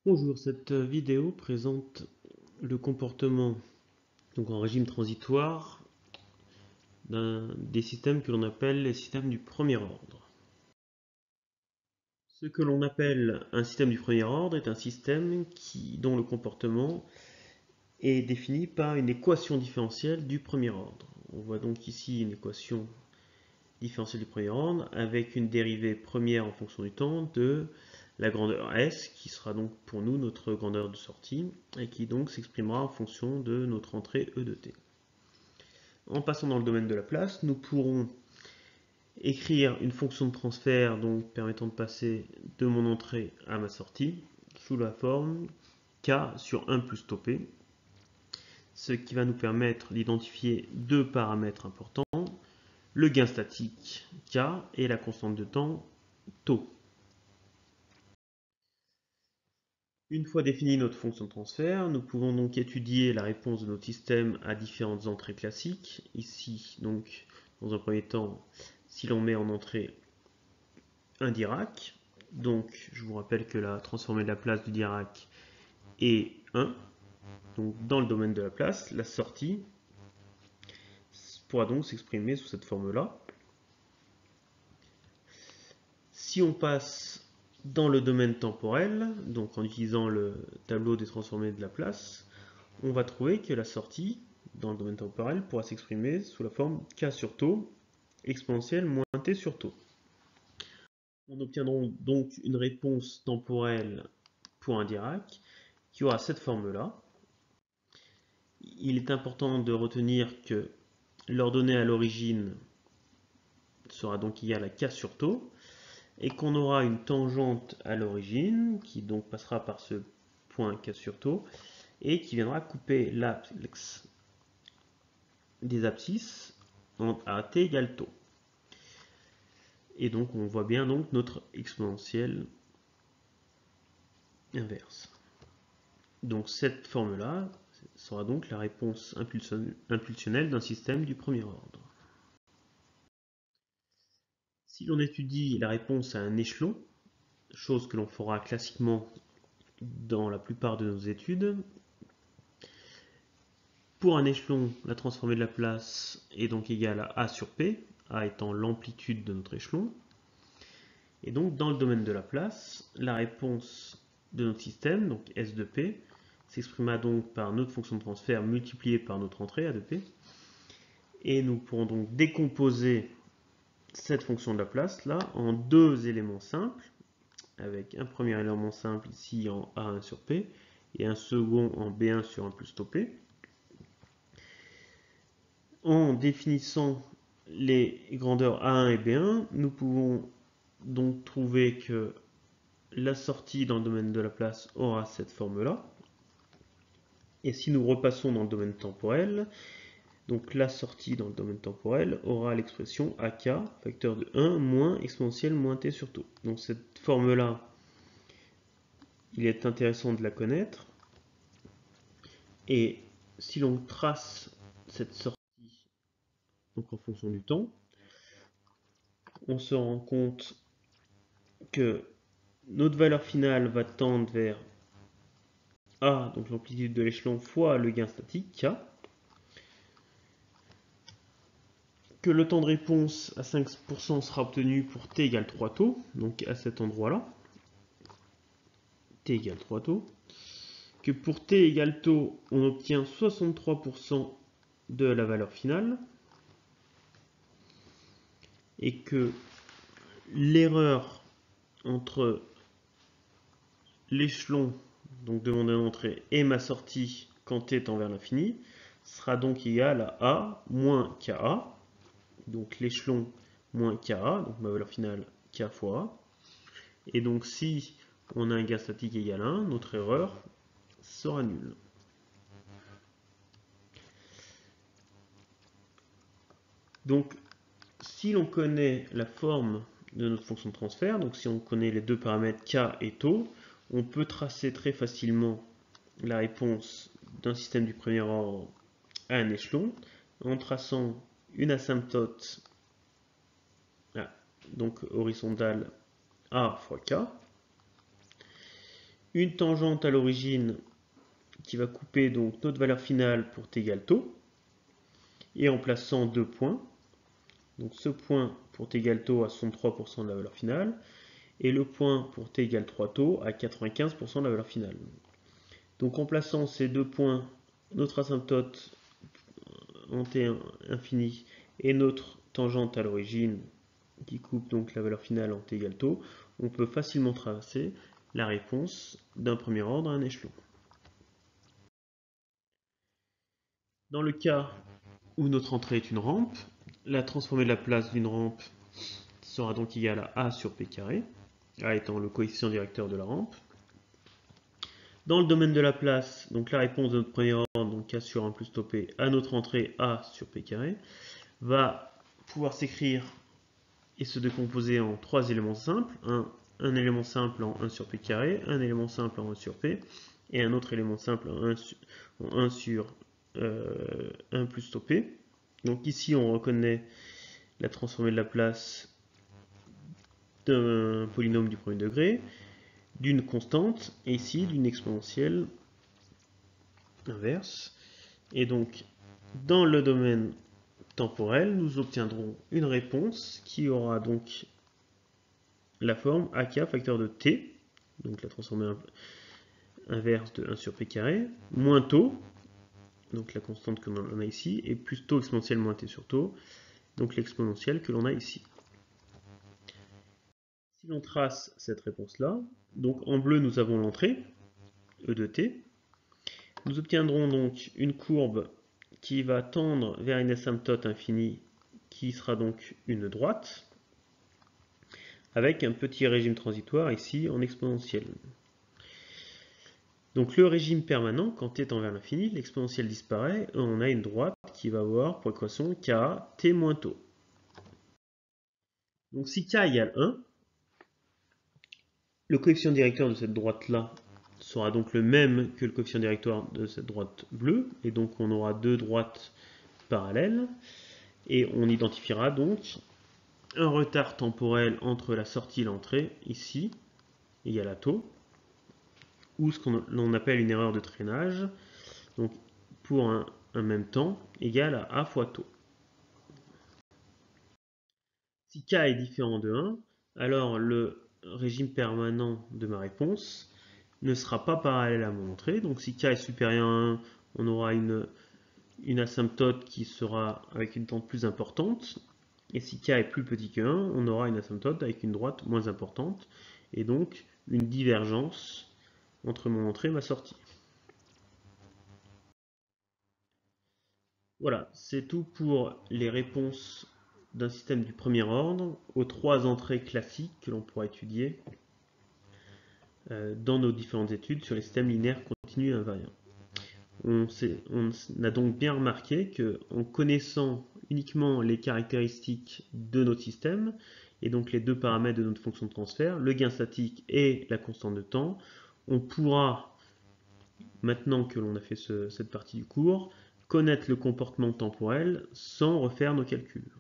Bonjour, cette vidéo présente le comportement en régime transitoire des systèmes que l'on appelle les systèmes du premier ordre. Ce que l'on appelle un système du premier ordre est un système dont le comportement est défini par une équation différentielle du premier ordre. On voit donc ici une équation différentielle du premier ordre avec une dérivée première en fonction du temps de la grandeur S, qui sera donc pour nous notre grandeur de sortie, et qui donc s'exprimera en fonction de notre entrée E de t. En passant dans le domaine de la place, nous pourrons écrire une fonction de transfert donc permettant de passer de mon entrée à ma sortie sous la forme k sur 1 plus tau p, ce qui va nous permettre d'identifier deux paramètres importants, le gain statique k et la constante de temps tau. Une fois définie notre fonction de transfert, nous pouvons donc étudier la réponse de notre système à différentes entrées classiques. Ici, donc, dans un premier temps, si l'on met en entrée un Dirac, donc je vous rappelle que la transformée de la place du Dirac est 1. Donc dans le domaine de la place, la sortie pourra donc s'exprimer sous cette forme-là. Si on passe dans le domaine temporel, donc en utilisant le tableau des transformées de la place, on va trouver que la sortie, dans le domaine temporel, pourra s'exprimer sous la forme k sur tau exponentielle moins t sur tau. On obtiendra donc une réponse temporelle pour un Dirac qui aura cette forme-là. Il est important de retenir que l'ordonnée à l'origine sera donc égale à k sur tau et qu'on aura une tangente à l'origine qui donc passera par ce point k sur tau et qui viendra couper l'axe des abscisses à t égale tau. Et donc on voit bien donc notre exponentielle inverse. Donc cette forme-là sera donc la réponse impulsionnelle d'un système du premier ordre. Si l'on étudie la réponse à un échelon, chose que l'on fera classiquement dans la plupart de nos études, pour un échelon, la transformée de la place est donc égale à A sur P, A étant l'amplitude de notre échelon. Et donc dans le domaine de la place, la réponse de notre système, donc S de P, s'exprimera donc par notre fonction de transfert multipliée par notre entrée A de P. Et nous pourrons donc décomposer cette fonction de la place là en deux éléments simples, avec un premier élément simple ici en A1 sur P et un second en B1 sur 1 plus tau P. En définissant les grandeurs A1 et B1, nous pouvons donc trouver que la sortie dans le domaine de la place aura cette forme-là. Et si nous repassons dans le domaine temporel, donc la sortie dans le domaine temporel aura l'expression AK, facteur de 1, moins exponentielle moins t sur tau. Donc cette forme-là, il est intéressant de la connaître. Et si l'on trace cette sortie donc en fonction du temps, on se rend compte que notre valeur finale va tendre vers A, donc l'amplitude de l'échelon, fois le gain statique, K, que le temps de réponse à 5% sera obtenu pour t égale 3 taux, donc à cet endroit-là, t égale 3 taux, que pour t égale taux, on obtient 63% de la valeur finale, et que l'erreur entre l'échelon donc de mon entrée et ma sortie quand t tend vers l'infini sera donc égal à A moins KA, donc l'échelon moins KA, donc ma valeur finale K fois A. Et donc si on a un gain statique égal à 1, notre erreur sera nulle. Donc si l'on connaît la forme de notre fonction de transfert, donc si on connaît les deux paramètres K et tau, on peut tracer très facilement la réponse d'un système du premier ordre à un échelon en traçant une asymptote donc horizontale A fois K une tangente à l'origine qui va couper donc notre valeur finale pour t égale taux, et en plaçant deux points. Donc ce point pour t égale taux à 63% de la valeur finale, et le point pour t égale 3 taux à 95% de la valeur finale. Donc en plaçant ces deux points, notre asymptote en t infini et notre tangente à l'origine qui coupe donc la valeur finale en t égale taux, on peut facilement tracer la réponse d'un premier ordre à un échelon. Dans le cas où notre entrée est une rampe, la transformée de la place d'une rampe sera donc égale à A sur P carré, A étant le coefficient directeur de la rampe. Dans le domaine de la place, donc la réponse de notre premier ordre, donc A sur 1 plus tau P, à notre entrée A sur P carré, va pouvoir s'écrire et se décomposer en trois éléments simples. Un élément simple en 1 sur P carré, un élément simple en 1 sur P, et un autre élément simple en 1 sur 1 plus tau P. Donc ici, on reconnaît la transformée de la place d'un polynôme du premier degré, d'une constante, et ici d'une exponentielle inverse. Et donc, dans le domaine temporel, nous obtiendrons une réponse qui aura donc la forme AK facteur de t, donc la transformée inverse de 1 sur p carré, moins tau, donc la constante que l'on a ici, et plus tau exponentielle moins t sur tau, donc l'exponentielle que l'on a ici. Si l'on trace cette réponse-là, donc en bleu nous avons l'entrée, E de t, nous obtiendrons donc une courbe qui va tendre vers une asymptote infinie qui sera donc une droite, avec un petit régime transitoire ici en exponentielle. Donc le régime permanent, quand t tend vers l'infini, l'exponentielle disparaît, et on a une droite qui va avoir pour équation k t moins tau. Donc si k égale 1, le coefficient directeur de cette droite-là sera donc le même que le coefficient directeur de cette droite bleue, et donc on aura deux droites parallèles, et on identifiera donc un retard temporel entre la sortie et l'entrée, ici, égal à tau, ou ce qu'on appelle une erreur de traînage, donc pour un même temps égal à A fois tau. Si k est différent de 1, alors le régime permanent de ma réponse ne sera pas parallèle à mon entrée. Donc si k est supérieur à 1, on aura une asymptote qui sera avec une tente plus importante. Et si k est plus petit que 1, on aura une asymptote avec une droite moins importante. Et donc une divergence entre mon entrée et ma sortie. Voilà, c'est tout pour les réponses d'un système du premier ordre aux trois entrées classiques que l'on pourra étudier dans nos différentes études sur les systèmes linéaires continus et invariants. On a donc bien remarqué qu'en connaissant uniquement les caractéristiques de notre système, et donc les deux paramètres de notre fonction de transfert, le gain statique et la constante de temps, on pourra, maintenant que l'on a fait cette partie du cours, connaître le comportement temporel sans refaire nos calculs.